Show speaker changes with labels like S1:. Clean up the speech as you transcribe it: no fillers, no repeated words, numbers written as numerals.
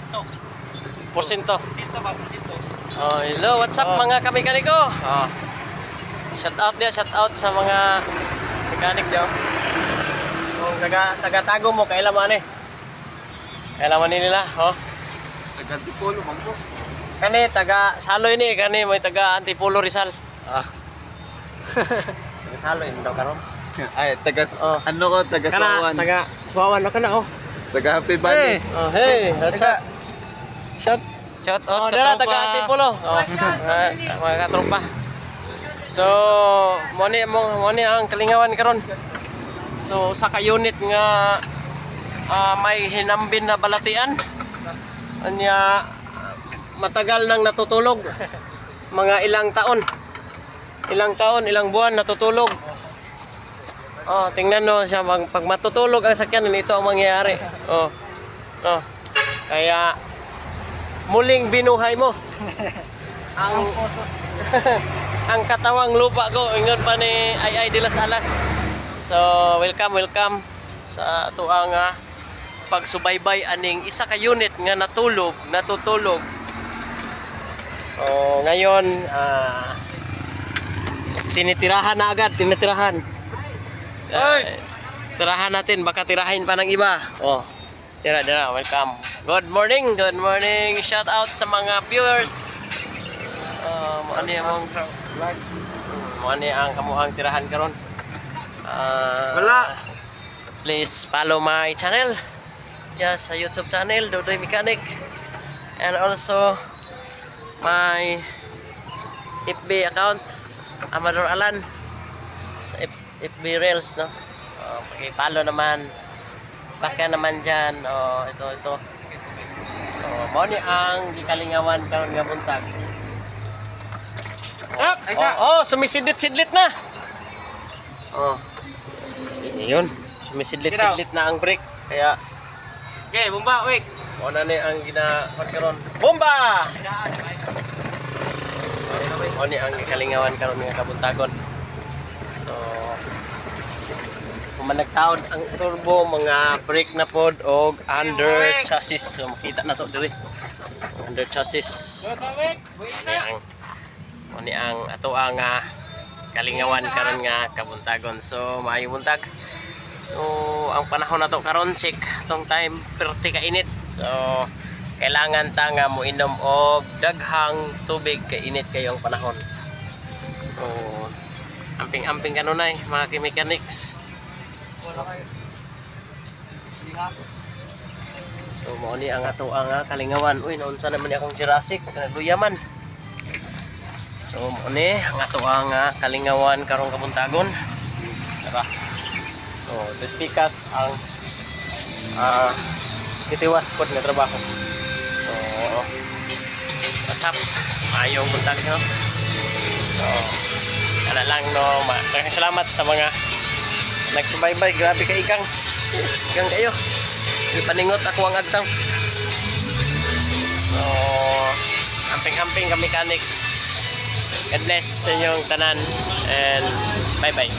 S1: Porsyento.
S2: Porsyento ba? Porsyento.
S1: Oh, hello, what's up mga kamekaniko? Oh. Shout out dia, shout out sa mga mekanik daw. Kung taga-tago mo kailan man eh. Kailan man nila, oh.
S2: Taga-Antipolo man po.
S1: Kani taga Saloy ni, kani may taga Antipolo Rizal. Ah. Taga Saloy daw karon.
S2: Ay, taga
S1: Oh.
S2: ano ko, taga Suawan.
S1: Taga Suawan na kana oh.
S2: Taga Happy Valley.
S1: Oh, hey, what's up? Shout out ka taga Antipolo. Oh, mga katropa. So, mo ni ang kalingawan karon. So, sa ka-unit nga may hinambin na balatian. Anya matagal nang natutulog. Mga ilang taon, ilang buwan natutulog. Oh, tingnan no siya pag matutulog ang sakyan ito ang mangyayari. Oh. Oh. Kaya muling binuhay mo ang ang katawang lupa ko ingon pa ni Ay de las Alas. So welcome sa tuang pagsubaybay aning isa ka unit nga natutulog. So ngayon tinitirahan na agad, tinitirahan. Tirahan natin, baka tirahin pa ng iba. Oh. Tira, welcome. Good morning. Shout out sa mga viewers. Ano yung vlog? Ano ang kamuhang tirahan karon?
S2: Wala.
S1: Please follow my channel. Yes, sa YouTube channel, Dodoy Mechanic. And also my FB account, Amador Alan. Sa FB Reels, no? Paki-follow naman. Baka naman dyan. Ito. So, mo ni ang gikalingawan karon nga buntag. Sumisidlit-sidlit na. Oh. Yun. Sumisidlit-sidlit na ang brake. Kaya okay, bomba, wait. O na ni ang karon. Bomba! O ni ang gikalingawan karon nga kabuntagon. So, kung managtaon ang turbo, mga brake na pod o under chassis. So, makita na to diri. Under chassis. Ani ang ato ang kalingawan karon nga kabuntagon. So, maayo buntag. So, ang panahon nato karon check tong time 30 ka init. So, kailangan ta nga mo inom og daghang tubig kay init kayo ang panahon. So, amping-amping kanunay mga mechanics. So mo ni ang ato ang kalingawan. Uy, naunsa naman ni akong Jurassic nagluyaman. So mo ni ang ato ang kalingawan karong kabuntagon. Tara. So despikas ang itiwas pod nga trabaho. So what's up? Ayong buntag no. So ala lang no, maraming salamat sa mga nagsubaybay. Grabe ka ikang kayo. Ipaningot ako ang agtang. So amping-amping ka mechanics. God bless sa inyong tanan and bye bye.